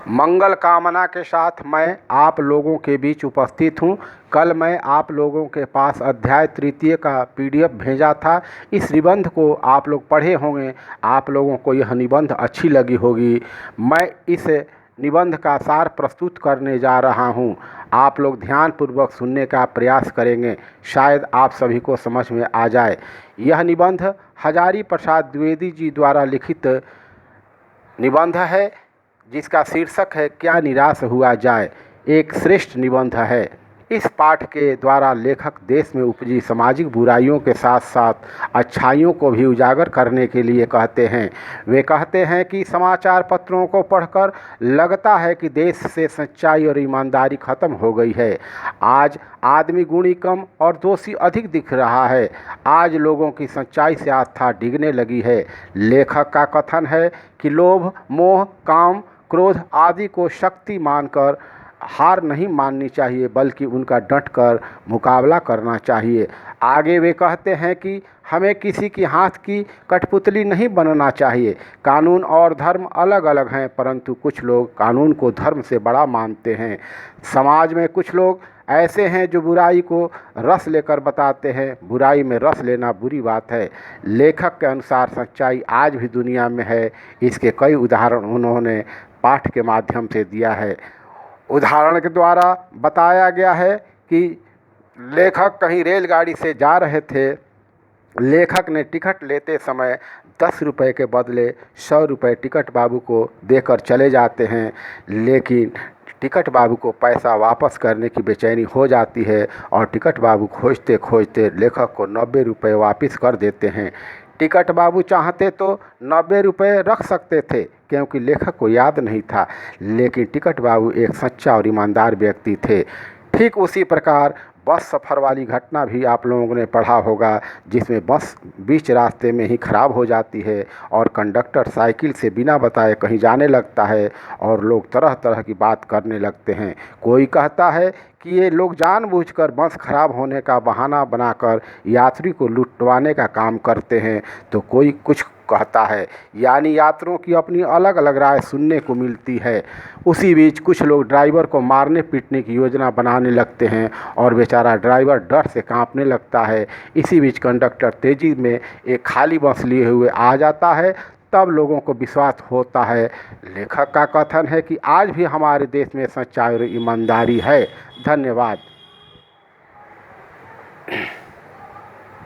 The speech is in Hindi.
मंगल कामना के साथ मैं आप लोगों के बीच उपस्थित हूँ। कल मैं आप लोगों के पास अध्याय तृतीय का पीडीएफ भेजा था। इस निबंध को आप लोग पढ़े होंगे, आप लोगों को यह निबंध अच्छी लगी होगी। मैं इस निबंध का सार प्रस्तुत करने जा रहा हूँ। आप लोग ध्यानपूर्वक सुनने का प्रयास करेंगे, शायद आप सभी को समझ में आ जाए। यह निबंध हजारी प्रसाद द्विवेदी जी द्वारा लिखित निबंध है, जिसका शीर्षक है क्या निराश हुआ जाए। एक श्रेष्ठ निबंध है। इस पाठ के द्वारा लेखक देश में उपजी सामाजिक बुराइयों के साथ साथ अच्छाइयों को भी उजागर करने के लिए कहते हैं। वे कहते हैं कि समाचार पत्रों को पढ़कर लगता है कि देश से सच्चाई और ईमानदारी खत्म हो गई है। आज आदमी गुणी कम और दोषी अधिक दिख रहा है। आज लोगों की सच्चाई से आस्था डिगने लगी है। लेखक का कथन है कि लोभ, मोह, काम, क्रोध आदि को शक्ति मानकर हार नहीं माननी चाहिए, बल्कि उनका डटकर मुकाबला करना चाहिए। आगे वे कहते हैं कि हमें किसी की हाथ की कठपुतली नहीं बनना चाहिए। कानून और धर्म अलग अलग हैं, परंतु कुछ लोग कानून को धर्म से बड़ा मानते हैं। समाज में कुछ लोग ऐसे हैं जो बुराई को रस लेकर बताते हैं। बुराई में रस लेना बुरी बात है। लेखक के अनुसार सच्चाई आज भी दुनिया में है। इसके कई उदाहरण उन्होंने पाठ के माध्यम से दिया है। उदाहरण के द्वारा बताया गया है कि लेखक कहीं रेलगाड़ी से जा रहे थे। लेखक ने टिकट लेते समय 10 रुपये के बदले 100 रुपये टिकट बाबू को देकर चले जाते हैं, लेकिन टिकट बाबू को पैसा वापस करने की बेचैनी हो जाती है और टिकट बाबू खोजते खोजते लेखक को 90 रुपये वापस कर देते हैं। टिकट बाबू चाहते तो 90 रुपये रख सकते थे, क्योंकि लेखक को याद नहीं था, लेकिन टिकट बाबू एक सच्चा और ईमानदार व्यक्ति थे। ठीक उसी प्रकार बस सफ़र वाली घटना भी आप लोगों ने पढ़ा होगा, जिसमें बस बीच रास्ते में ही ख़राब हो जाती है और कंडक्टर साइकिल से बिना बताए कहीं जाने लगता है और लोग तरह तरह की बात करने लगते हैं। कोई कहता है कि ये लोग जानबूझकर बस खराब होने का बहाना बनाकर यात्री को लुटवाने का काम करते हैं, तो कोई कुछ कहता है। यानी यात्रियों की अपनी अलग अलग राय सुनने को मिलती है। उसी बीच कुछ लोग ड्राइवर को मारने पीटने की योजना बनाने लगते हैं और बेचारा ड्राइवर डर से कांपने लगता है। इसी बीच कंडक्टर तेज़ी में एक खाली बस लिए हुए आ जाता है, तब लोगों को विश्वास होता है। लेखक का कथन है कि आज भी हमारे देश में सच्चाई और ईमानदारी है। धन्यवाद।